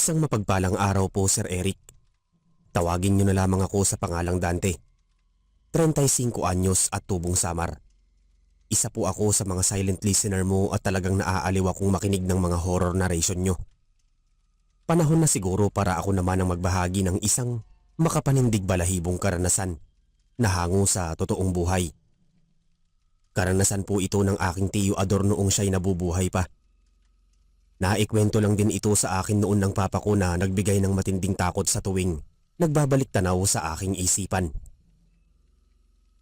Isang mapagpalang araw po, Sir Eric. Tawagin niyo na lamang ako sa pangalang Dante. 35 anyos at tubong samar. Isa po ako sa mga silent listener mo at talagang naaaliw akong makinig ng mga horror narration nyo. Panahon na siguro para ako naman ang magbahagi ng isang makapanindig balahibong karanasan na hango sa totoong buhay. Karanasan po ito ng aking tiyo Ador noong siya'y nabubuhay pa. Naikwento lang din ito sa akin noon ng papa ko na nagbigay ng matinding takot sa tuwing nagbabalik tanaw sa aking isipan.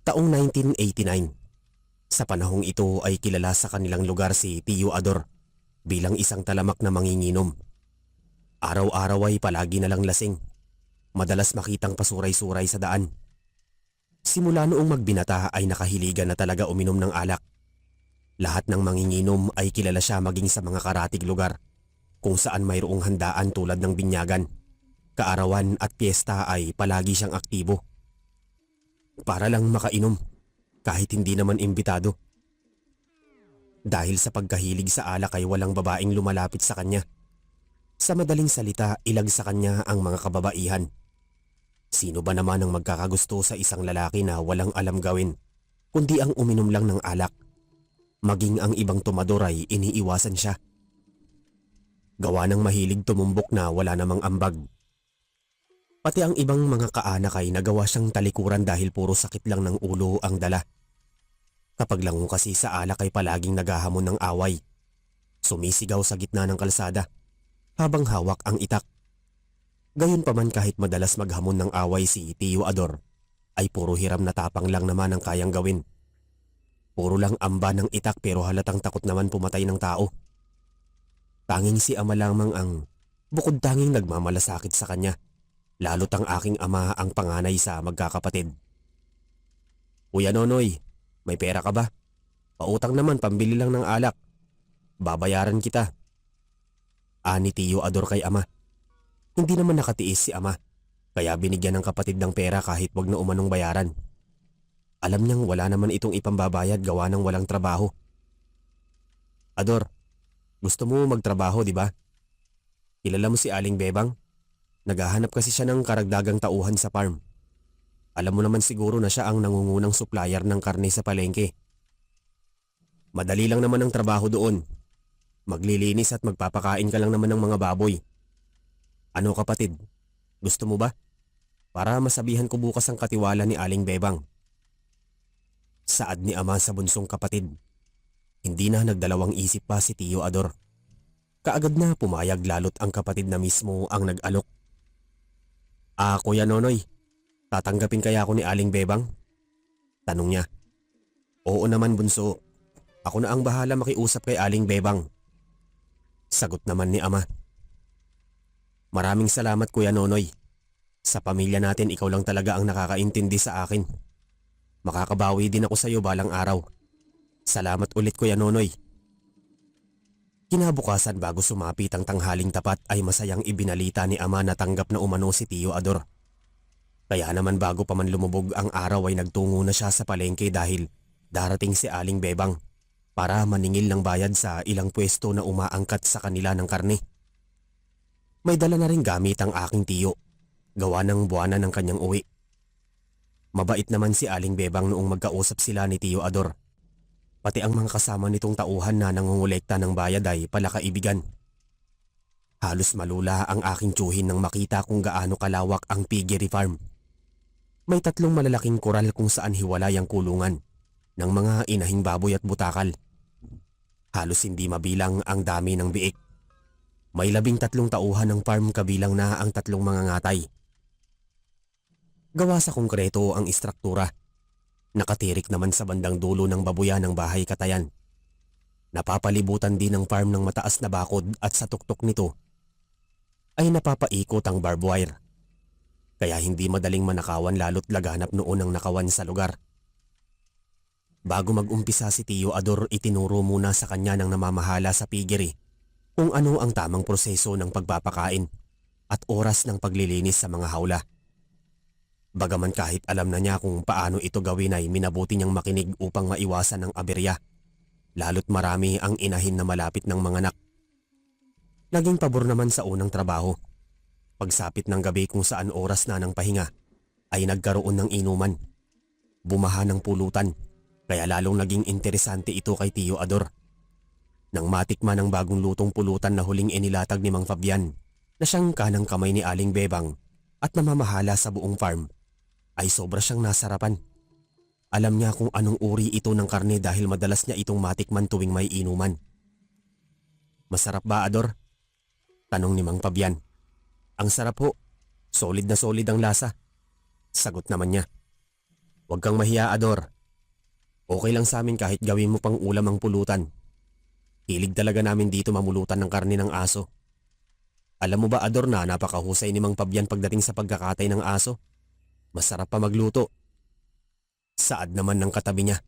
Taong 1989. Sa panahong ito ay kilala sa kanilang lugar si Tiyo Ador bilang isang talamak na manginginom. Araw-araw ay palagi na lang lasing. Madalas makitang pasuray-suray sa daan. Simula noong magbinata ay nakahiligan na talaga uminom ng alak. Lahat ng manginginom ay kilala siya maging sa mga karatig lugar kung saan mayroong handaan tulad ng binyagan, kaarawan at piyesta ay palagi siyang aktibo. Para lang makainom kahit hindi naman imbitado. Dahil sa pagkahilig sa alak ay walang babaeng lumalapit sa kanya. Sa madaling salita, ilag sa kanya ang mga kababaihan. Sino ba naman ang magkakagusto sa isang lalaki na walang alam gawin kundi ang uminom lang ng alak? Maging ang ibang tumador ay iniiwasan siya. Gawa ng mahilig tumumbok na wala namang ambag. Pati ang ibang mga kaanak ay nagawa siyang talikuran dahil puro sakit lang ng ulo ang dala. Kapag lango kasi sa alak ay palaging naghahamon ng away. Sumisigaw sa gitna ng kalsada habang hawak ang itak. Gayunpaman kahit madalas maghamon ng away si Tiyo Ador ay puro hiram na tapang lang naman ang kayang gawin. Puro lang amba ng itak pero halatang takot naman pumatay ng tao. Tanging si ama lamang ang bukod tanging nagmamalasakit sa kanya. Lalo't ang aking ama ang panganay sa magkakapatid. Kuya Nonoy, may pera ka ba? Pautang naman, pambili lang ng alak. Babayaran kita. Ani Tiyo Ador kay ama. Hindi naman nakatiis si ama, kaya binigyan ng kapatid ng pera kahit wag na umanong bayaran. Alam niyang wala naman itong ipambabayad gawa ng walang trabaho. Ador, gusto mo magtrabaho, di ba? Kilala mo si Aling Bebang? Naghahanap kasi siya ng karagdagang tauhan sa farm. Alam mo naman siguro na siya ang nangungunang supplier ng karne sa palengke. Madali lang naman ang trabaho doon. Maglilinis at magpapakain ka lang naman ng mga baboy. Ano kapatid, gusto mo ba? Para masabihan ko bukas ang katiwala ni Aling Bebang. Saad ni ama sa bunsong kapatid. Hindi na nagdalawang isip pa si Tiyo Ador. Kaagad na pumayag lalo't ang kapatid na mismo ang nag-alok. Kuya Nonoy, tatanggapin kaya ako ni Aling Bebang? Tanong niya. Oo naman bunso, ako na ang bahala makiusap kay Aling Bebang. Sagot naman ni ama. Maraming salamat Kuya Nonoy. Sa pamilya natin ikaw lang talaga ang nakakaintindi sa akin. Makakabawi din ako sa iyo balang araw. Salamat ulit Kuya Nonoy. Kinabukasan bago sumapit ang tanghaling tapat ay masayang ibinalita ni ama na tanggap na umano si Tiyo Ador. Kaya naman bago pa man lumubog ang araw ay nagtungo na siya sa palengke dahil darating si Aling Bebang para maningil ng bayad sa ilang pwesto na umaangkat sa kanila ng karne. May dala na rin gamit ang aking tiyo, gawa ng buwanan ng kanyang uwi. Mabait naman si Aling Bebang noong magkausap sila ni Tiyo Ador. Pati ang mga kasama nitong tauhan na nangungulekta ng bayad ay palakaibigan. Halos malula ang aking tiyuhin nang makita kung gaano kalawak ang piggery farm. May 3 malalaking koral kung saan hiwalay ang kulungan ng mga inahing baboy at butakal. Halos hindi mabilang ang dami ng biik. May 13 tauhan ng farm kabilang na ang 3 mga ngatay. Gawa sa konkreto ang istruktura. Nakatirik naman sa bandang dulo ng babuyan ng bahay katayan. Napapalibutan din ng farm ng mataas na bakod at sa tuktok nito ay napapaikot ang barbed wire. Kaya hindi madaling manakawan lalo't laganap noon ang nakawan sa lugar. Bago mag-umpisa si Tiyo Ador itinuro muna sa kanya ng namamahala sa piggery kung ano ang tamang proseso ng pagpapakain at oras ng paglilinis sa mga hawla. Bagaman kahit alam na niya kung paano ito gawin ay minabuti niyang makinig upang maiwasan ang aberya, lalo't marami ang inahin na malapit ng mga anak. Naging pabor naman sa unang trabaho Pagsapit ng gabi kung saan oras na ng pahinga, ay nagkaroon ng inuman. Bumaha ng pulutan, kaya lalong naging interesante ito kay Tio Ador. Nang matikman ang bagong lutong pulutan na huling inilatag ni Mang Fabian, na siyang kanang kamay ni Aling Bebang at namamahala sa buong farm, ay sobra siyang nasarapan. Alam niya kung anong uri ito ng karne dahil madalas niya itong matikman tuwing may inuman. "Masarap ba, Ador?" tanong ni Mang Fabian. "Ang sarap ho. Solid na solid ang lasa," sagot naman niya. "Huwag kang mahiya, Ador. Okay lang sa amin kahit gawin mo pang ulam ang pulutan. Hilig talaga namin dito mamulutan ng karne ng aso. Alam mo ba, Ador, na napakahusay ni Mang Fabian pagdating sa pagkakatay ng aso? Masarap pa magluto." Saad naman ng katabi niya.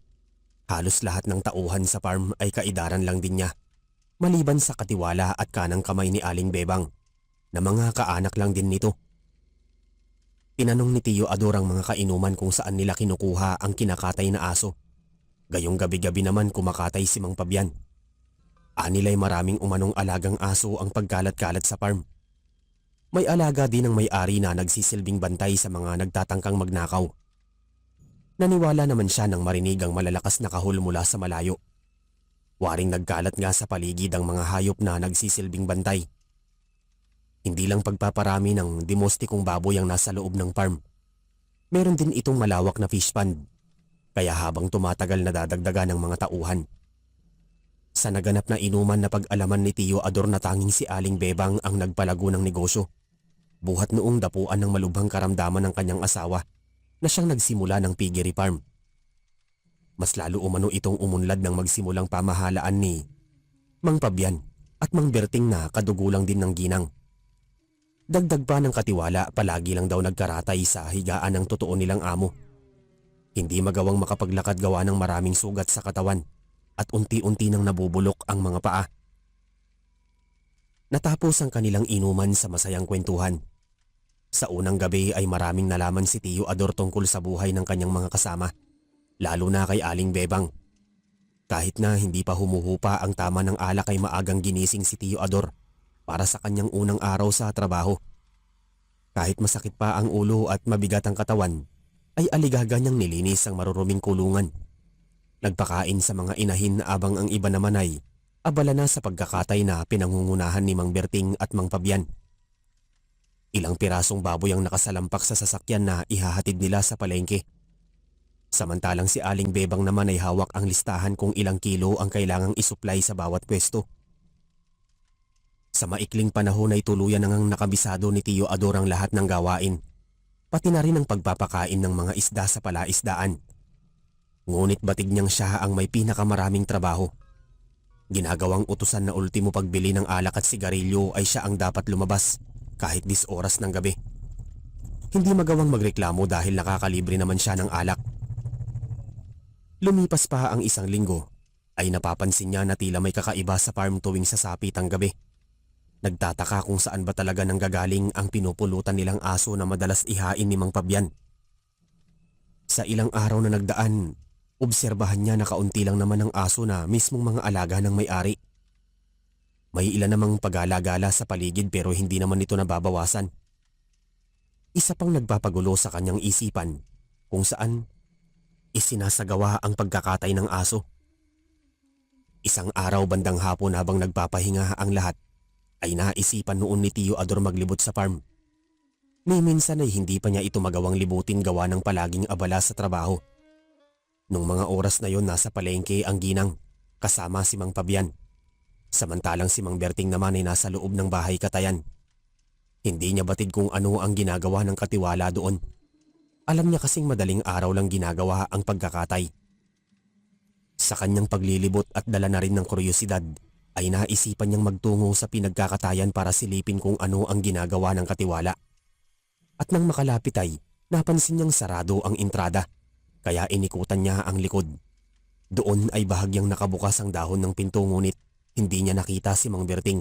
Halos lahat ng tauhan sa farm ay kaidaran lang din niya, maliban sa katiwala at kanang kamay ni Aling Bebang, na mga kaanak lang din nito. Tinanong ni Tio Ador ang mga kainuman kung saan nila kinukuha ang kinakatay na aso. Gayong gabi-gabi naman kumakatay si Mang Fabian. Anila'y maraming umanong alagang aso ang pagkalat-kalat sa farm. May alaga din ang may-ari na nagsisilbing bantay sa mga nagtatangkang magnakaw. Naniwala naman siya nang marinig ang malalakas na kahul mula sa malayo. Waring nagkalat nga sa paligid ang mga hayop na nagsisilbing bantay. Hindi lang pagpaparami ng demostikong baboy ang nasa loob ng farm. Meron din itong malawak na fish pond, kaya habang tumatagal nadadagdagan ng mga tauhan. Sa naganap na inuman na pag-alaman ni Tio Ador na tanging si Aling Bebang ang nagpalago ng negosyo, buhat noong dapuan ng malubhang karamdaman ng kanyang asawa na siyang nagsimula ng piggery farm. Mas lalo umano itong umunlad ng magsimulang pamahalaan ni Mang Fabian at Mang Berting na kadugulang din ng ginang. Dagdag pa ng katiwala, palagi lang daw nagkaratay sa higaan ng totoo nilang amo. Hindi magawang makapaglakad gawa ng maraming sugat sa katawan at unti-unti nang nabubulok ang mga paa. Natapos ang kanilang inuman sa masayang kwentuhan. Sa unang gabi ay maraming nalaman si Tio Ador tungkol sa buhay ng kanyang mga kasama, lalo na kay Aling Bebang. Kahit na hindi pa humuhupa ang tama ng alak ay maagang ginising si Tio Ador para sa kanyang unang araw sa trabaho. Kahit masakit pa ang ulo at mabigat ang katawan, ay aligaga niyang nilinis ang maruruming kulungan. Nagpakain sa mga inahin abang ang iba naman ay abala na sa pagkakatay na pinangungunahan ni Mang Berting at Mang Fabian. Ilang pirasong baboy ang nakasalampak sa sasakyan na ihahatid nila sa palengke. Samantalang si Aling Bebang naman ay hawak ang listahan kung ilang kilo ang kailangang isupply sa bawat pwesto. Sa maikling panahon ay tuluyan nang nakabisado ni Tio Ador ang lahat ng gawain, pati na rin ang pagpapakain ng mga isda sa palaisdaan. Ngunit batig niyang siya ang may pinakamaraming trabaho. Ginagawang utusan na ultimo pagbili ng alak at sigarilyo ay siya ang dapat lumabas kahit 10 oras ng gabi. Hindi magawang magreklamo dahil nakakalibre naman siya ng alak. Lumipas pa ang isang linggo ay napapansin niya na tila may kakaiba sa farm tuwing sasapit ang gabi. Nagtataka kung saan ba talaga nanggagaling ang pinupulutan nilang aso na madalas ihain ni Mang Fabian. Sa ilang araw na nagdaan, obserbahan niya na kaunti lang naman ang aso na mismong mga alaga ng may-ari. May ilan namang pagala-gala sa paligid pero hindi naman ito nababawasan. Isa pang nagpapagulo sa kanyang isipan kung saan isinasagawa ang pagkakatay ng aso. Isang araw bandang hapon habang nagpapahinga ang lahat, ay naisipan noon ni Tio Ador maglibot sa farm. Ni minsan ay hindi pa niya ito magawang libutin gawa ng palaging abala sa trabaho. Nung mga oras na yon nasa palengke ang ginang kasama si Mang Fabian. Samantalang si Mang Berting naman ay nasa loob ng bahay katayan. Hindi niya batid kung ano ang ginagawa ng katiwala doon. Alam niya kasing madaling araw lang ginagawa ang pagkakatay. Sa kanyang paglilibot at dala na rin ng kuryosidad, ay naisipan niyang magtungo sa pinagkakatayan para silipin kung ano ang ginagawa ng katiwala. At nang makalapit ay napansin niyang sarado ang entrada, kaya inikutan niya ang likod. Doon ay bahagyang nakabukas ang dahon ng pinto ngunit hindi niya nakita si Mang Berting.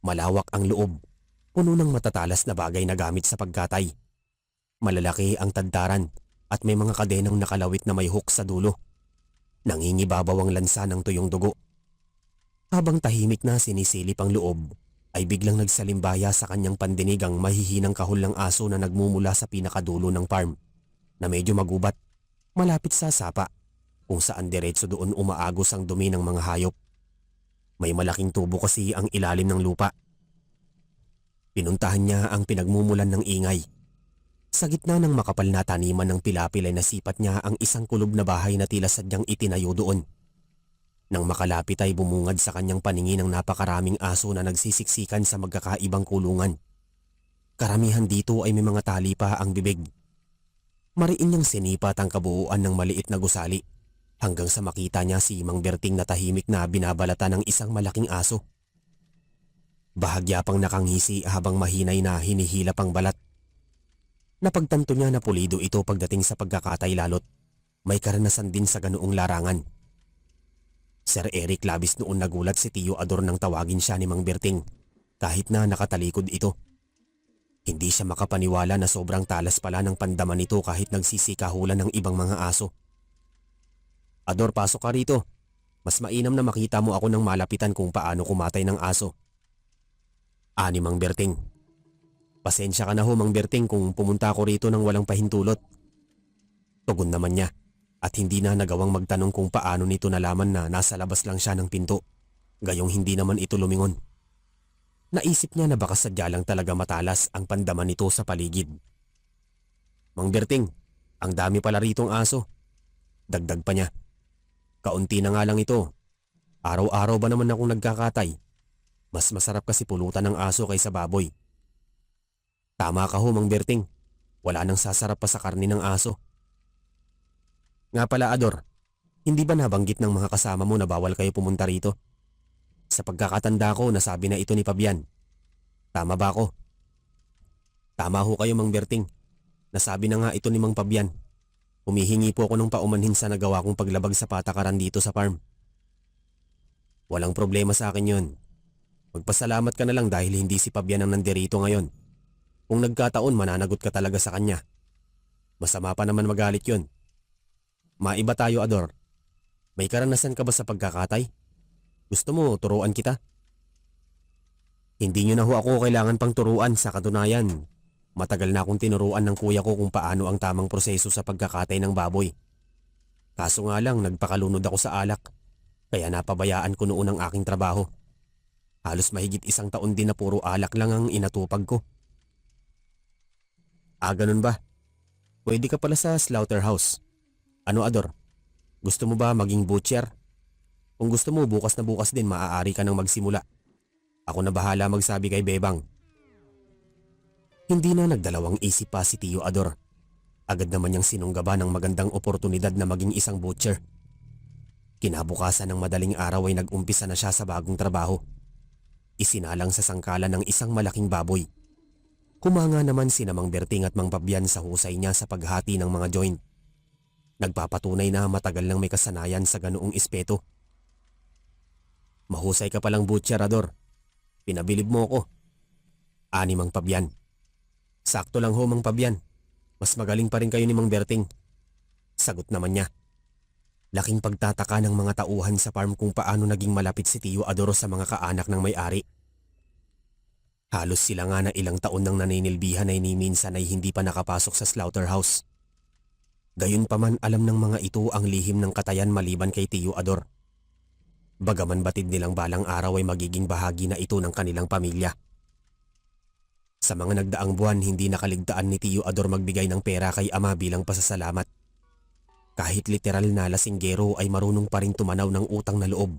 Malawak ang loob, puno ng matatalas na bagay na gamit sa pagkatay. Malalaki ang tadtaran at may mga kadenang nakalawit na may hook sa dulo. Nangingibabaw ang lansa ng tuyong dugo. Habang tahimik na sinisilip ang loob, ay biglang nagsalimbaya sa kanyang pandinig ang mahihinang kahol ng aso na nagmumula sa pinakadulo ng farm na medyo magubat malapit sa sapa kung saan diretso doon umaagos ang dumi ng mga hayop. May malaking tubo kasi ang ilalim ng lupa. Pinuntahan niya ang pinagmumulan ng ingay. Sa gitna ng makapal na taniman ng pilapil ay nasipat niya ang isang kulob na bahay na tila sadyang itinayo doon. Nang makalapit ay bumungad sa kanyang paningin ang napakaraming aso na nagsisiksikan sa magkakaibang kulungan. Karamihan dito ay may mga tali pa ang bibig. Mariin niyang sinipat ang kabuuan ng maliit na gusali hanggang sa makita niya si Mang Berting na tahimik na binabalatan ng isang malaking aso. Bahagya pang nakangisi habang mahinay na hinihilap ang balat. Napagtanto niya na pulido ito pagdating sa pagkakatay lalo't may karanasan din sa ganoong larangan. Sir Eric, labis noon nagulat si Tio Ador nang tawagin siya ni Mang Berting kahit na nakatalikod ito. Hindi siya makapaniwala na sobrang talas pala ng pandaman nito kahit nagsisikahulan ng ibang mga aso. "Ador, pasok ka rito. Mas mainam na makita mo ako ng malapitan kung paano kumatay ng aso." Ani Mang Berting. "Pasensya ka na ho, Mang Berting, kung pumunta ako rito nang walang pahintulot." Tugon naman niya. At hindi na nagawang magtanong kung paano nito nalaman na nasa labas lang siya ng pinto, gayong hindi naman ito lumingon. Naisip niya na baka sadya lang talaga matalas ang pandaman nito sa paligid. "Mang Berting, ang dami pala ritong aso." Dagdag pa niya. "Kaunti na nga lang ito. Araw-araw ba naman akong nagkakatay? Mas masarap kasi pulutan ng aso kaysa baboy." "Tama ka ho, Mang Berting. Wala nang sasarap pa sa karni ng aso." "Nga pala, Ador, hindi ba nabanggit ng mga kasama mo na bawal kayo pumunta rito? Sa pagkakatanda ko, nasabi na ito ni Fabian. Tama ba ako?" "Tama ho kayo, Mang Berting. Nasabi na nga ito ni Mang Fabian. Humihingi po ako ng paumanhin sa nagawa kong paglabag sa patakaran dito sa farm." "Walang problema sa akin yun. Magpasalamat ka na lang dahil hindi si Fabian ang nandirito ngayon. Kung nagkataon, mananagot ka talaga sa kanya. Masama pa naman magalit yun. Maiba tayo, Ador. May karanasan ka ba sa pagkakatay? Gusto mo turuan kita?" "Hindi nyo na ho ako kailangan pang turuan, sa katunayan. Matagal na akong tinuruan ng kuya ko kung paano ang tamang proseso sa pagkakatay ng baboy. Kaso nga lang, nagpakalunod ako sa alak, kaya napabayaan ko noon ang aking trabaho. Halos mahigit 1 taon din na puro alak lang ang inatupag ko." "Ah, ganun ba? Pwede ka pala sa slaughterhouse. Ano, Ador? Gusto mo ba maging butcher? Kung gusto mo, bukas na bukas din maaari ka nang magsimula. Ako na bahala magsabi kay Bebang." Hindi na nagdalawang isip pa si Tio Ador. Agad naman niyang sinunggaba ng magandang oportunidad na maging isang butcher. Kinabukasan ng madaling araw ay nag-umpisa na siya sa bagong trabaho. Isinalang sa sangkalan ng isang malaking baboy. Humanga naman si Mang Berting at Mang Fabian sa husay niya sa paghati ng mga joint. Nagpapatunay na matagal nang may kasanayan sa ganoong espeto. "Mahusay ka palang butcher, Ador. Pinabilib mo ako." Ani Mang Fabian. "Sakto lang ho, Mang Fabian. Mas magaling pa rin kayo ni Mang Berting." Sagot naman niya. Laking pagtataka ng mga tauhan sa farm kung paano naging malapit si Tio Ador sa mga kaanak ng may-ari. Halos sila nga na ilang taon nang naninilbihan ay ni minsan ay hindi pa nakapasok sa slaughterhouse. Gayunpaman, alam ng mga ito ang lihim ng katayan maliban kay Tio Ador. Bagaman batid nilang balang araw ay magiging bahagi na ito ng kanilang pamilya. Sa mga nagdaang buwan, hindi nakaligtaan ni Tio Ador magbigay ng pera kay ama bilang pasasalamat. Kahit literal na lasinggero ay marunong pa rin tumanaw ng utang na loob.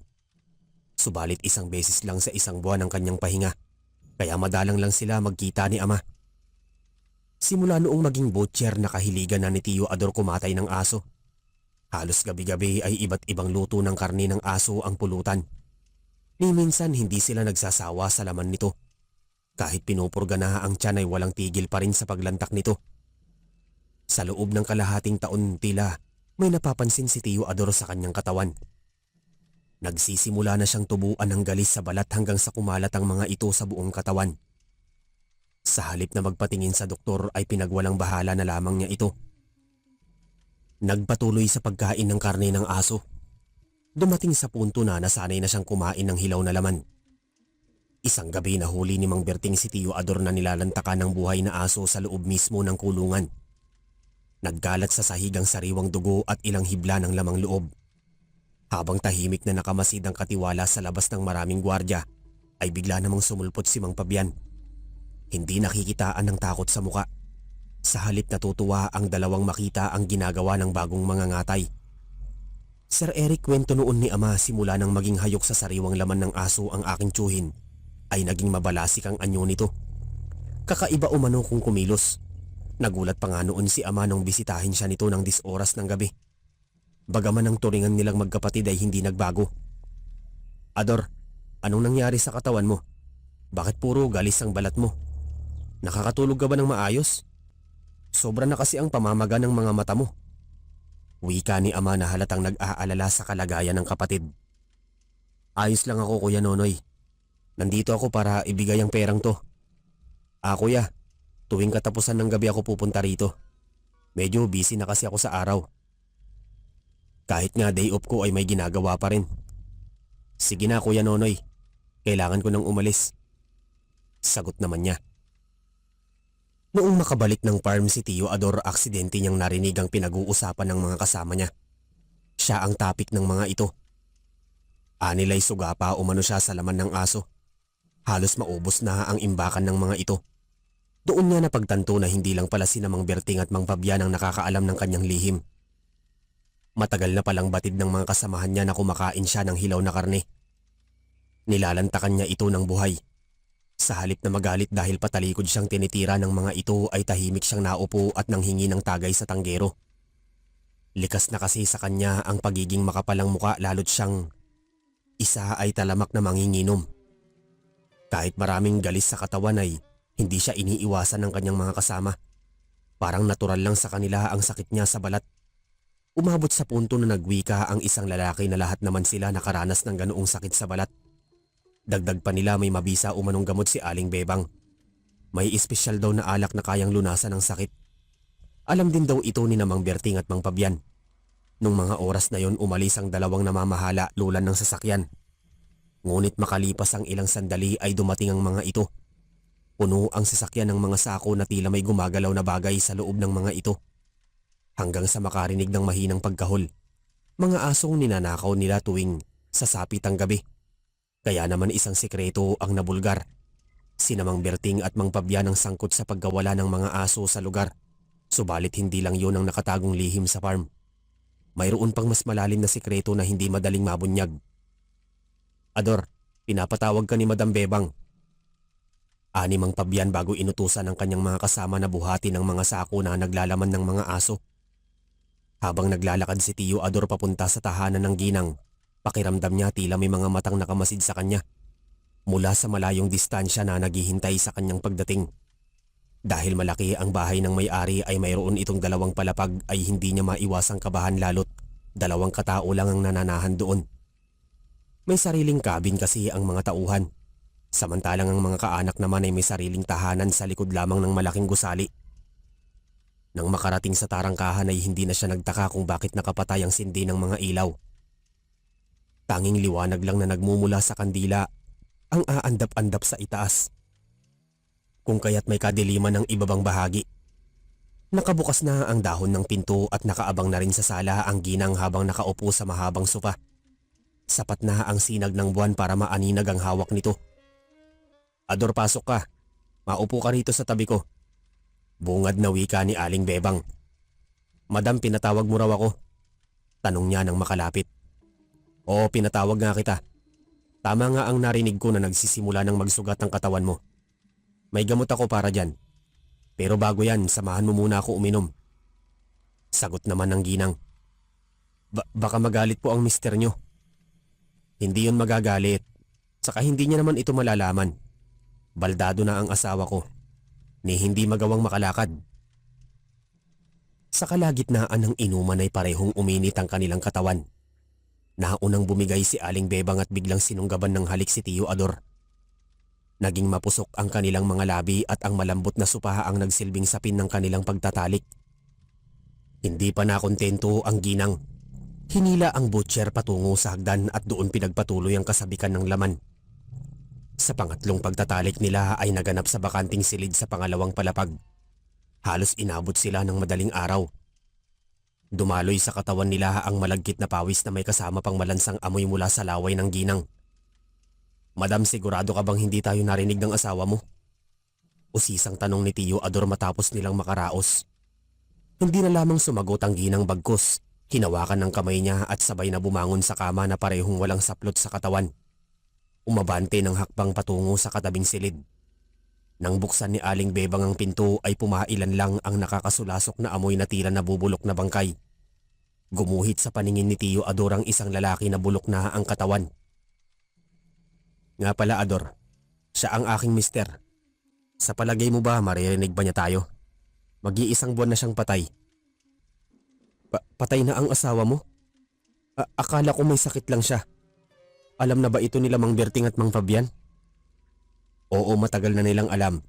Subalit 1 beses lang sa 1 buwan ang kanyang pahinga, kaya madalang lang sila magkita ni ama. Simula noong maging butcher, nakahiligan na ni Tio Ador kumatay ng aso. Halos gabi-gabi ay iba't ibang luto ng karne ng aso ang pulutan. Ni minsan hindi sila nagsasawa sa laman nito. Kahit pinupurga na ang tiyan ay walang tigil pa rin sa paglantak nito. Sa loob ng kalahating taon tila may napapansin si Tio Ador sa kanyang katawan. Nagsisimula na siyang tubuan ng galis sa balat hanggang sa kumalat ang mga ito sa buong katawan. Sa halip na magpatingin sa doktor ay pinagwalang bahala na lamang niya ito. Nagpatuloy sa pagkain ng karne ng aso. Dumating sa punto na nasanay na siyang kumain ng hilaw na laman. Isang gabi nahuli ni Mang Berting si Tio Ador na nilalantakan ng buhay na aso sa loob mismo ng kulungan. Nagkalat sa sahig ang sariwang dugo at ilang hibla ng lamang loob. Habang tahimik na nakamasid ang katiwala sa labas ng maraming gwardya, ay bigla namang sumulpot si Mang Fabian. Hindi nakikitaan ng takot sa muka. Sa halip natutuwa ang dalawang makita ang ginagawa ng bagong mga ngatay. Sir Eric, kwento noon ni Ama simula nang maging hayok sa sariwang laman ng aso ang aking tiyuhin, ay naging mabalasik ang anyo nito. Kakaiba umano kung kumilos. Nagulat pa nga noon si Ama nung bisitahin siya nito ng 10 oras ng gabi. Bagaman ang turingan nilang magkapatid ay hindi nagbago. Ador, anong nangyari sa katawan mo? Bakit puro galis ang balat mo? Nakakatulog ka ba ng maayos? Sobra na kasi ang pamamaga ng mga mata mo. Wika ni Ama na halatang nag-aalala sa kalagayan ng kapatid. Ayos lang ako, Kuya Nonoy. Nandito ako para ibigay ang perang to. Kuya, tuwing katapusan ng gabi ako pupunta rito. Medyo busy na kasi ako sa araw. Kahit nga day off ko ay may ginagawa pa rin. Sige na, Kuya Nonoy. Kailangan ko nang umalis. Sagot naman niya. Noong makabalik ng farm si Tio Ador, aksidente niyang narinig ang pinag-uusapan ng mga kasama niya. Siya ang topic ng mga ito. Anilay suga pa umano siya sa laman ng aso. Halos maubos na ang imbakan ng mga ito. Doon niya napagtanto na hindi lang pala si Mang Berting at Mang Fabian ang nakakaalam ng kanyang lihim. Matagal na palang batid ng mga kasamahan niya na kumakain siya ng hilaw na karne. Nilalantakan niya ito ng buhay. Sa halip na magalit dahil patalikod siyang tinitira ng mga ito ay tahimik siyang naupo at nanghingi ng tagay sa tanggero. Likas na kasi sa kanya ang pagiging makapalang muka, lalo't siyang isa ay talamak na manginginom. Kahit maraming galis sa katawan ay hindi siya iniiwasan ng kanyang mga kasama. Parang natural lang sa kanila ang sakit niya sa balat. Umabot sa punto na nagwika ang isang lalaki na lahat naman sila nakaranas ng ganoong sakit sa balat. Dagdag pa nila may mabisa umanong gamot si Aling Bebang. May espesyal daw na alak na kayang lunasan ng sakit. Alam din daw ito ni Mang Berting at Mang Fabian. Nung mga oras na yon umalis ang dalawang namamahala lulan ng sasakyan. Ngunit makalipas ang ilang sandali ay dumating ang mga ito. Puno ang sasakyan ng mga sako na tila may gumagalaw na bagay sa loob ng mga ito. Hanggang sa makarinig ng mahinang pagkahol. Mga asong ninanakaw nila tuwing sasapit ang gabi. Kaya naman isang sekreto ang nabulgar. Sina Mang Berting at Mang Fabian ang sangkot sa pagkawala ng mga aso sa lugar. Subalit hindi lang yun ang nakatagong lihim sa farm. Mayroon pang mas malalim na sekreto na hindi madaling mabunyag. Ador, pinapatawag ka ni Madam Bebang. Ani Mang Fabian bago inutusan ng kanyang mga kasama na buhati ng mga sako na naglalaman ng mga aso. Habang naglalakad si Tio Ador papunta sa tahanan ng ginang, pakiramdam niya tila may mga matang nakamasid sa kanya. Mula sa malayong distansya na naghihintay sa kanyang pagdating. Dahil malaki ang bahay ng may-ari ay mayroon itong dalawang palapag ay hindi niya maiwasang kabahan lalo't dalawang katao lang ang nananahan doon. May sariling cabin kasi ang mga tauhan. Samantalang ang mga kaanak naman ay may sariling tahanan sa likod lamang ng malaking gusali. Nang makarating sa tarangkahan ay hindi na siya nagtaka kung bakit nakapatay ang sindi ng mga ilaw. Tanging liwanag lang na nagmumula sa kandila ang aandap-andap sa itaas. Kung kaya't may kadiliman ng ibabang bahagi. Nakabukas na ang dahon ng pinto at nakaabang na rin sa sala ang ginang habang nakaupo sa mahabang sofa. Sapat na ang sinag ng buwan para maaninag ang hawak nito. Ador, pasok ka. Maupo ka rito sa tabi ko. Bungad na wika ni Aling Bebang. Madam, pinatawag mo raw ako? Tanong niya nang makalapit. Oo, pinatawag nga kita. Tama nga ang narinig ko na nagsisimula ng magsugat ang katawan mo. May gamot ako para dyan. Pero bago yan, samahan mo muna ako uminom. Sagot naman ng ginang. Baka magalit po ang mister nyo. Hindi yun magagalit. Saka hindi niya naman ito malalaman. Baldado na ang asawa ko. Ni hindi magawang makalakad. Sa kalagitnaan ng inuman ay parehong uminit ang kanilang katawan. Naunang bumigay si Aling Bebang at biglang sinunggaban ng halik si Tio Ador. Naging mapusok ang kanilang mga labi at ang malambot na supaha ang nagsilbing sapin ng kanilang pagtatalik. Hindi pa nakontento ang ginang. Hinila ang butcher patungo sa hagdan at doon pinagpatuloy ang kasabikan ng laman. Sa pangatlong pagtatalik nila ay naganap sa bakanting silid sa pangalawang palapag. Halos inabot sila ng madaling araw. Dumaloy sa katawan nila ang malagkit na pawis na may kasama pang malansang amoy mula sa laway ng ginang. "Madam, sigurado ka bang hindi tayo narinig ng asawa mo?" Usisang tanong ni Tio Ador matapos nilang makaraos. Hindi na lamang sumagot ang ginang bagkus. Hinawakan ng kamay niya at sabay na bumangon sa kama na parehong walang saplot sa katawan. Umabante ng hakbang patungo sa katabing silid. Nang buksan ni Aling Bebang ang pinto ay pumailan lang ang nakakasulasok na amoy na tila nabubulok na bangkay. Gumuhit sa paningin ni Tio Ador ang isang lalaki na bulok na ang katawan. "Nga pala, Ador, siya ang aking mister. Sa palagay mo ba maririnig ba niya tayo? Mag-iisang buwan na siyang patay." Patay na ang asawa mo? Akala ko may sakit lang siya. Alam na ba ito nila Mang Berting at Mang Fabian?" "Oo, matagal na nilang alam.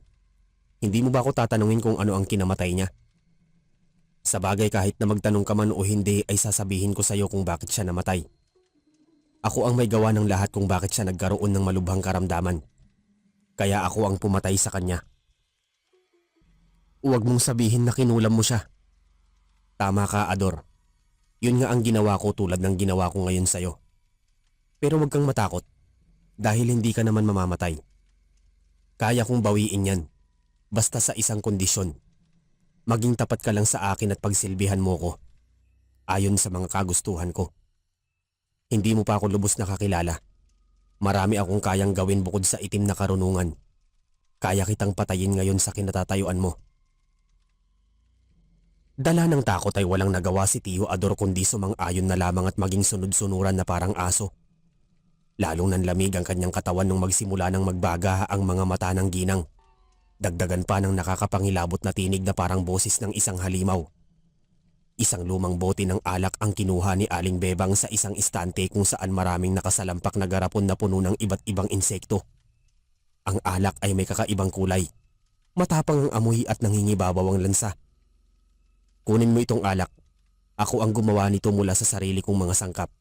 Hindi mo ba ako tatanungin kung ano ang kinamatay niya? Sa bagay kahit na magtanong ka man o hindi ay sasabihin ko sa iyo kung bakit siya namatay. Ako ang may gawa ng lahat kung bakit siya nagkaroon ng malubhang karamdaman. Kaya ako ang pumatay sa kanya." "Huwag mong sabihin na kinulam mo siya." "Tama ka, Ador. Yun nga ang ginawa ko tulad ng ginawa ko ngayon sa'yo. Pero huwag kang matakot dahil hindi ka naman mamamatay. Kaya kong bawiin yan, basta sa isang kondisyon. Maging tapat ka lang sa akin at pagsilbihan mo ko, ayon sa mga kagustuhan ko. Hindi mo pa ako lubos na kakilala. Marami akong kayang gawin bukod sa itim na karunungan. Kaya kitang patayin ngayon sa kinatatayuan mo." Dala ng takot ay walang nagawa si Tio Ador kundi sumang-ayon na lamang at maging sunod-sunuran na parang aso. Lalong nanlamig ang kanyang katawan nung magsimula ng magbaga ang mga mata ng ginang. Dagdagan pa ng nakakapangilabot na tinig na parang boses ng isang halimaw. Isang lumang bote ng alak ang kinuha ni Aling Bebang sa isang istante kung saan maraming nakasalampak na garapon na puno ng iba't ibang insekto. Ang alak ay may kakaibang kulay. Matapang ang amoy at nangingibabaw ang lansa. "Kunin mo itong alak. Ako ang gumawa nito mula sa sarili kong mga sangkap."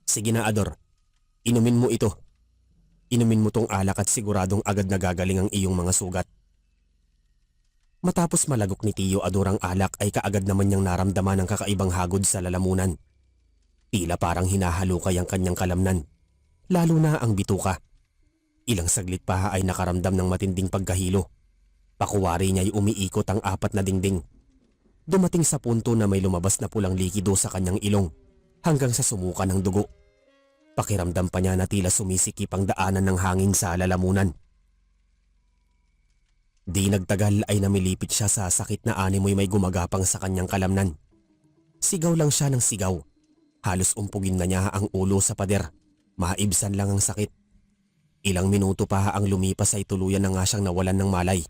"Sige na, Ador. Inumin mo ito. Inumin mo tong alak at siguradong agad na gagaling ang iyong mga sugat." Matapos malagok ni Tio Ador ang alak ay kaagad naman niyang naramdaman ang kakaibang hagod sa lalamunan. Tila parang hinahalukay ang kanyang kalamnan, lalo na ang bituka. Ilang saglit pa ay nakaramdam ng matinding pagkahilo. Pakuwari niya ay umiikot ang apat na dingding. Dumating sa punto na may lumabas na pulang likido sa kanyang ilong hanggang sa sumuka ng dugo. Pakiramdam pa niya na tila sumisikip ang daanan ng hangin sa lalamunan. Di nagtagal ay namilipit siya sa sakit na animoy may gumagapang sa kanyang kalamnan. Sigaw lang siya ng sigaw. Halos umpugin na niya ang ulo sa pader. Maibsan lang ang sakit. Ilang minuto pa ang lumipas ay tuluyan na nga siyang nawalan ng malay.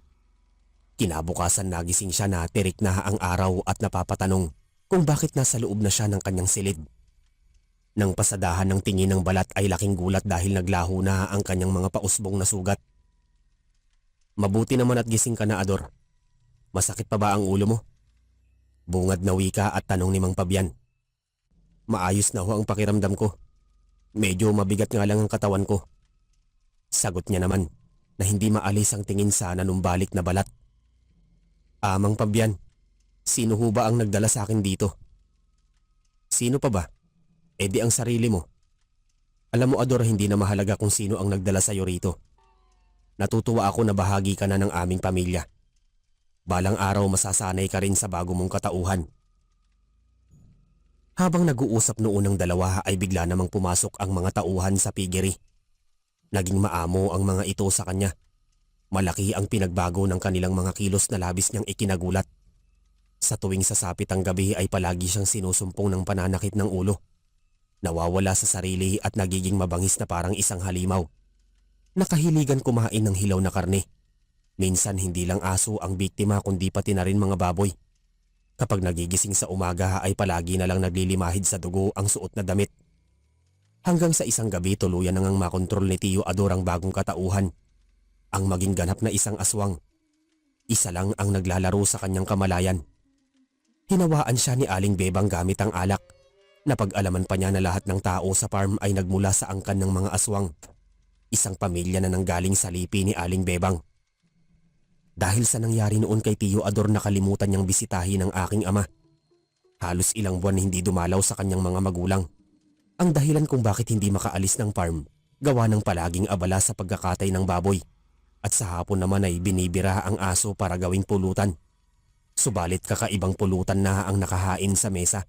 Kinabukasan nagising siya na tirik na ang araw at napapatanong kung bakit nasa loob na siya ng kanyang silid. Nang pasadahan ng tingin ng balat ay laking gulat dahil naglaho na ang kanyang mga pausbong na sugat. "Mabuti naman at gising ka na, Ador. Masakit pa ba ang ulo mo?" Bungad na wika at tanong ni Mang Fabian. "Maayos na ho ang pakiramdam ko. Medyo mabigat nga lang ang katawan ko." Sagot niya naman na hindi maalis ang tingin sa nanumbalik na balat. Mang Fabian, sino ho ba ang nagdala sa akin dito?" "Sino pa ba? E di ang sarili mo. Alam mo, Ador, hindi na mahalaga kung sino ang nagdala sa iyo rito. Natutuwa ako na bahagi ka na ng aming pamilya. Balang araw masasanay ka rin sa bago mong katauhan." Habang nag-uusap noon ang dalawa ay bigla namang pumasok ang mga tauhan sa piggery. Naging maamo ang mga ito sa kanya. Malaki ang pinagbago ng kanilang mga kilos na labis niyang ikinagulat. Sa tuwing sasapit ang gabi ay palagi siyang sinusumpong ng pananakit ng ulo. Nawawala sa sarili at nagiging mabangis na parang isang halimaw. Nakahiligan kumain ng hilaw na karne. Minsan hindi lang aso ang biktima kundi pati na rin mga baboy. Kapag nagigising sa umaga ay palagi na lang naglilimahid sa dugo ang suot na damit. Hanggang sa isang gabi tuluyan nang makontrol ni Tio Ador ang bagong katauhan. Ang maging ganap na isang aswang. Isa lang ang naglalaro sa kanyang kamalayan. Hinawaan siya ni Aling Bebang gamit ang alak. Napag-alaman pa niya na lahat ng tao sa farm ay nagmula sa angkan ng mga aswang. isang pamilya na nanggaling sa lipi ni Aling Bebang. Dahil sa nangyari noon kay Tio Ador, nakalimutan niyang bisitahin ang aking ama. Halos ilang buwan hindi dumalaw sa kanyang mga magulang. Ang dahilan kung bakit hindi makaalis ng farm, gawa ng palaging abala sa pagkakatay ng baboy. At sa hapon naman ay binibira ang aso para gawing pulutan. Subalit kakaibang pulutan na ang nakahain sa mesa.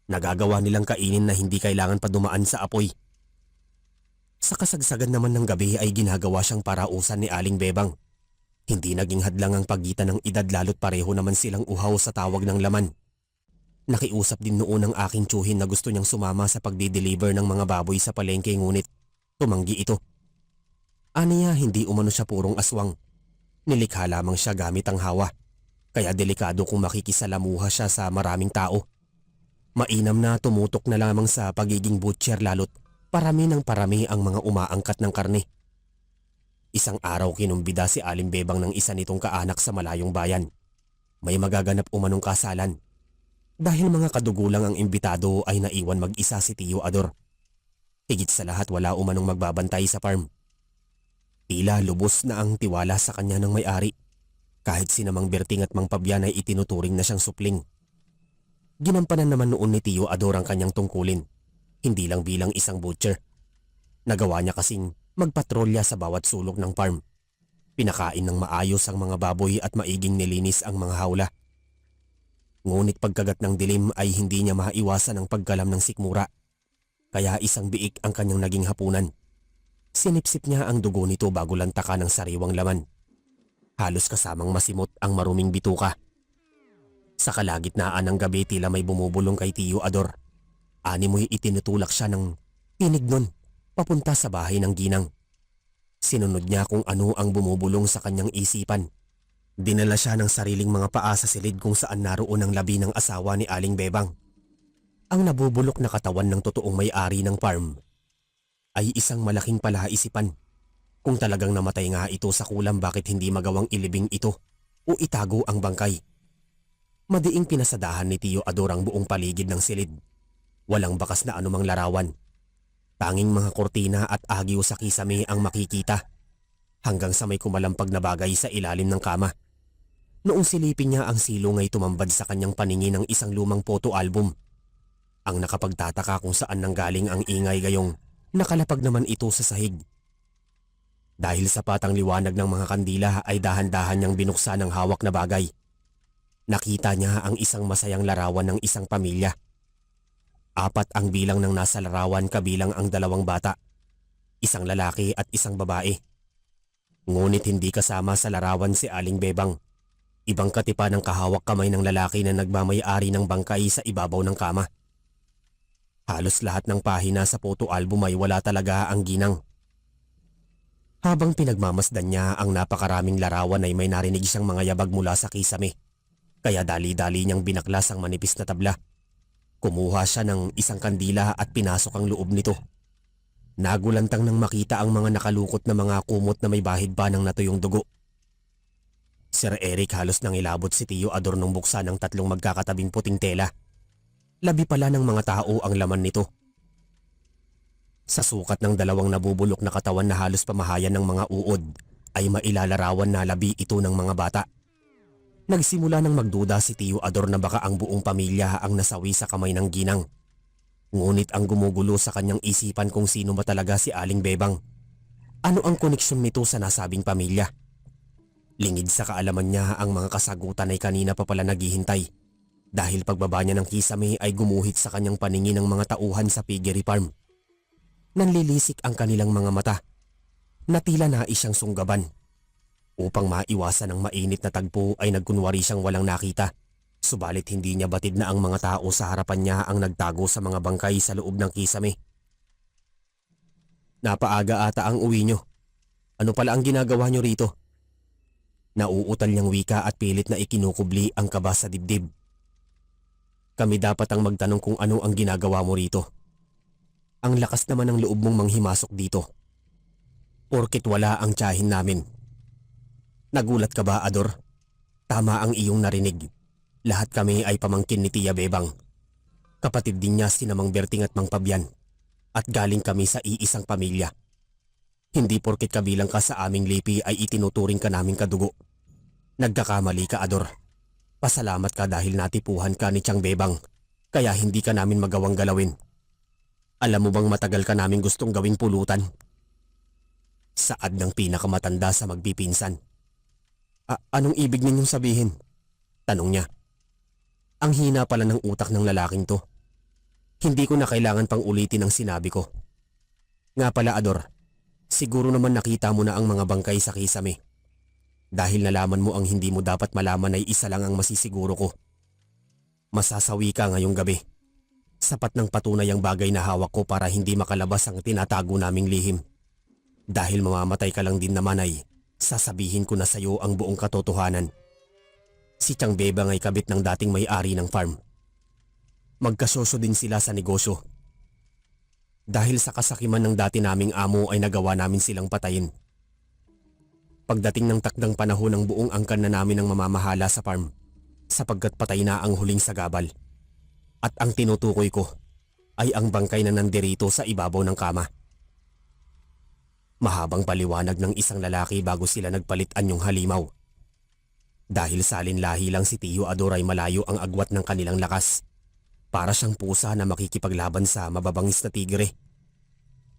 Nagagawa nilang kainin na hindi kailangan pa dumaan sa apoy. Sa kasagsagan naman ng gabi ay ginagawa siyang parausan ni Aling Bebang. Hindi naging hadlang ang pagitan ng edad, lalo't pareho naman silang uhaw sa tawag ng laman. Nakiusap din noon ang aking tiyuhin na gusto niyang sumama sa pagdi-deliver ng mga baboy sa palengke, ngunit tumanggi ito. Aniya, hindi umano siya purong aswang. Nilikha lamang siya gamit ang hawa. Kaya delikado kung makikisalamuha siya sa maraming tao. Mainam na tumutok na lamang sa pagiging butcher, lalo't parami ng parami ang mga umaangkat ng karne. Isang araw kinumbida si Aling Bebang ng isa nitong kaanak sa malayong bayan. May magaganap umanong kasalan. Dahil mga kadugulang ang imbitado ay naiwan mag-isa si Tio Ador. Higit sa lahat, wala umanong magbabantay sa farm. Tila lubos na ang tiwala sa kanya ng may-ari. Kahit si Mang Berting at Mang Pabian ay itinuturing na siyang supling. Ginampanan naman noon ni Tio Ador ang kanyang tungkulin. Hindi lang bilang isang butcher. Nagawa niya kasing magpatrolya sa bawat sulok ng farm. Pinakain ng maayos ang mga baboy at maiging nilinis ang mga hawla. Ngunit pagkagat ng dilim ay hindi niya maiwasan ang pagkalam ng sikmura. Kaya isang biik ang kanyang naging hapunan. Sinipsip niya ang dugo nito bago lantaka ng sariwang laman. Halos kasamang masimot ang maruming bituka. Sa kalagitnaan ng gabi, tila may bumubulong kay Tio Ador. Animoy itinutulak siya ng tinig nun papunta sa bahay ng ginang. Sinunod niya kung ano ang bumubulong sa kanyang isipan. Dinala siya ng sariling mga paa sa silid kung saan naroon ang labi ng asawa ni Aling Bebang. Ang nabubulok na katawan ng totoong may-ari ng farm ay isang malaking palaisipan. Kung talagang namatay nga ito sa kulam, bakit hindi magawang ilibing ito o itago ang bangkay? Madiing pinasadahan ni Tio Ador ang buong paligid ng silid. Walang bakas na anumang larawan. Tanging mga kortina at agyo sa kisame ang makikita, hanggang sa may kumalampag na bagay sa ilalim ng kama. Noong silipin niya ang silong ay tumambad sa kanyang paningin ng isang lumang photo album. Ang nakapagtataka kung saan nanggaling ang ingay, gayong nakalapag naman ito sa sahig. Dahil sa patang liwanag ng mga kandila ay dahan-dahan niyang binuksan ang hawak na bagay. Nakita niya ang isang masayang larawan ng isang pamilya. 4 ang bilang ng nasa larawan, kabilang ang 2 bata, isang lalaki at isang babae. Ngunit hindi kasama sa larawan si Aling Bebang. Ibang katipa ng kahawak kamay ng lalaki na nagmamay-ari ng bangkay sa ibabaw ng kama. Halos lahat ng pahina sa photo album ay wala talaga ang ginang. Habang pinagmamasdan niya ang napakaraming larawan ay may narinig siyang mga yabag mula sa kisame. Kaya dali-dali niyang binaklas ang manipis na tabla. Kumuha siya ng isang kandila at pinasok ang loob nito. Nagulantang nang makita ang mga nakalukot na mga kumot na may bahid pa ng natuyong dugo. Sir Eric, halos nang ilabot si Tio Ador nung buksan ng 3 magkakatabing puting tela. Labi pala ng mga tao ang laman nito. Sa sukat ng 2 nabubulok na katawan na halos pamahayan ng mga uod ay mailalarawan na labi ito ng mga bata. Nagsimula nang magduda si Tio Ador na baka ang buong pamilya ang nasawi sa kamay ng ginang. Ngunit ang gumugulo sa kanyang isipan kung sino ba talaga si Aling Bebang. Ano ang koneksyon nito sa nasabing pamilya? Lingid sa kaalaman niya, ang mga kasagutan ay kanina pa pala naghihintay. Dahil pagbaba niya ng kisame ay gumuhit sa kanyang paningin ng mga tauhan sa piggery farm. Nanlilisik ang kanilang mga mata na tila nais siyang sunggaban. Upang maiwasan ang mainit na tagpo ay nagkunwari siyang walang nakita. Subalit hindi niya batid na ang mga tao sa harapan niya ang nagtago sa mga bangkay sa loob ng kisame. Napaaga ata ang uwi niyo. Ano pala ang ginagawa niyo rito? Nauutal niyang wika at pilit na ikinukubli ang kaba sa dibdib. Kami dapat ang magtanong kung ano ang ginagawa mo rito. Ang lakas naman ng loob mong manghimasok dito. Porket wala ang tiyahin namin. Nagulat ka ba, Ador? Tama ang iyong narinig. Lahat kami ay pamangkin ni Tia Bebang. Kapatid din niya si Mang Berting at Mang Pabian. At galing kami sa iisang pamilya. Hindi porket kabilang ka sa aming lipi ay itinuturing ka naming kadugo. Nagkakamali ka, Ador. Pasalamat ka dahil natipuhan ka ni Tiang Bebang, kaya hindi ka namin magawang galawin. Alam mo bang matagal ka namin gustong gawing pulutan? Saad ng pinakamatanda sa magpipinsan. Anong ibig ninyong sabihin? Tanong niya. Ang hina pala ng utak ng lalaking to. Hindi ko na kailangan pang ulitin ang sinabi ko. Nga pala, Ador, siguro naman nakita mo na ang mga bangkay sa kisame. Dahil nalaman mo ang hindi mo dapat malaman ay isa lang ang masisiguro ko. Masasawi ka ngayong gabi. Sapat ng patunay ang bagay na hawak ko para hindi makalabas ang tinatago naming lihim. Dahil mamamatay ka lang din naman ay sasabihin ko na sa'yo ang buong katotohanan. Si Tiang Bebang ay kabit ng dating may-ari ng farm. Magkasosyo din sila sa negosyo. Dahil sa kasakiman ng dati naming amo ay nagawa namin silang patayin. Pagdating ng takdang panahon ng buong angkan na namin ang mamamahala sa farm, sapagkat patay na ang huling sagabal. At ang tinutukoy ko ay ang bangkay na nandirito sa ibabaw ng kama. Mahabang paliwanag ng isang lalaki bago sila nagpalit anyong halimaw. Dahil sa alinlahi lang si Tio Ador ay malayo ang agwat ng kanilang lakas. Para siyang pusa na makikipaglaban sa mababangis na tigre.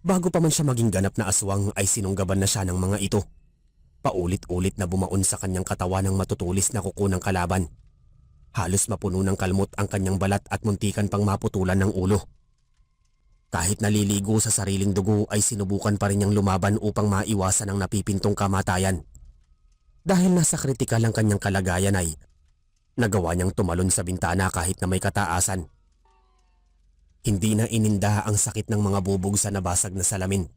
Bago pa man siya maging ganap na aswang ay sinunggaban na siya ng mga ito. Paulit-ulit na bumaon sa kanyang katawan ng matutulis na kuko ng kalaban. Halos mapuno ng kalmot ang kanyang balat at muntikan pang maputulan ng ulo. Kahit naliligo sa sariling dugo ay sinubukan pa rin niyang lumaban upang maiwasan ang napipintong kamatayan. Dahil nasa kritikal ang kanyang kalagayan ay nagawa niyang tumalon sa bintana kahit na may kataasan. Hindi na ininda ang sakit ng mga bubog sa nabasag na salamin.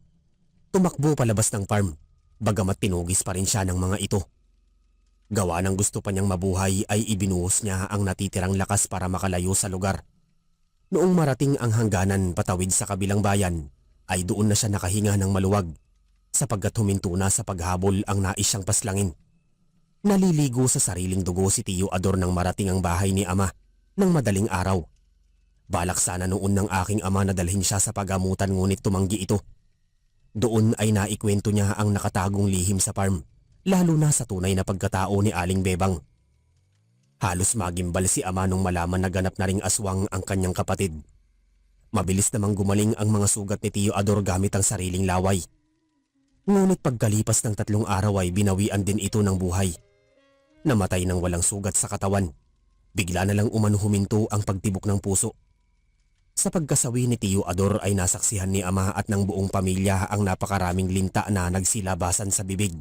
Tumakbo palabas ng farm, bagamat tinugis pa rin siya ng mga ito. Gawa ng gusto pa niyang mabuhay ay ibinuhos niya ang natitirang lakas para makalayo sa lugar. Noong marating ang hangganan patawid sa kabilang bayan, ay doon na siya nakahinga ng maluwag, sapagkat huminto na sa paghabol ang nais siyang paslangin. Naliligo sa sariling dugo si Tio Ador nang marating ang bahay ni Ama ng madaling araw. Balak sana noon ng aking ama na dalhin siya sa pagamutan ngunit tumanggi ito. Doon ay naikwento niya ang nakatagong lihim sa farm, lalo na sa tunay na pagkatao ni Aling Bebang. Halos magimbal si Ama nung malaman na ganap na ring aswang ang kanyang kapatid. Mabilis namang gumaling ang mga sugat ni Tio Ador gamit ang sariling laway. Ngunit pagkalipas ng 3 araw ay binawian din ito ng buhay. Namatay ng walang sugat sa katawan. Bigla na lang umano huminto ang pagtibok ng puso. Sa pagkasawi ni Tio Ador ay nasaksihan ni Ama at ng buong pamilya ang napakaraming linta na nagsilabasan sa bibig,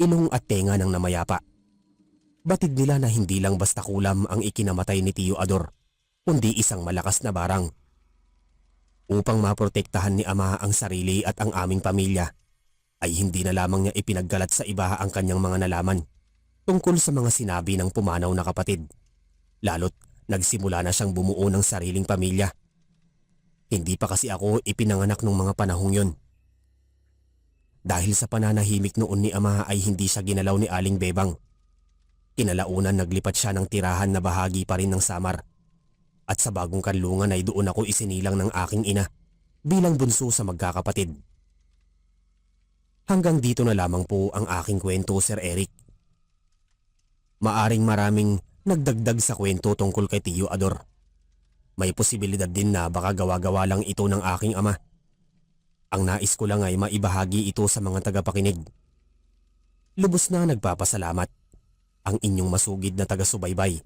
ilong at tenga ng namayapa. Batid nila na hindi lang basta kulam ang ikinamatay ni Tio Ador, kundi isang malakas na barang. Upang maprotektahan ni Ama ang sarili at ang aming pamilya, ay hindi na lamang niya ipinaggalat sa iba ang kanyang mga nalaman tungkol sa mga sinabi ng pumanaw na kapatid. Lalo't nagsimula na siyang bumuo ng sariling pamilya. Hindi pa kasi ako ipinanganak nung mga panahong yun. Dahil sa pananahimik noon ni Ama ay hindi siya ginalaw ni Aling Bebang. Kinalaunan naglipat siya ng tirahan na bahagi pa rin ng Samar. At sa bagong kanlungan ay doon ako isinilang ng aking ina bilang bunso sa magkakapatid. Hanggang dito na lamang po ang aking kwento, Sir Eric. Maaring maraming nagdagdag sa kwento tungkol kay Tio Ador. May posibilidad din na baka gawa-gawa lang ito ng aking ama. Ang nais ko lang ay maibahagi ito sa mga tagapakinig. Lubos na nagpapasalamat. Ang inyong masugid na taga-subaybay.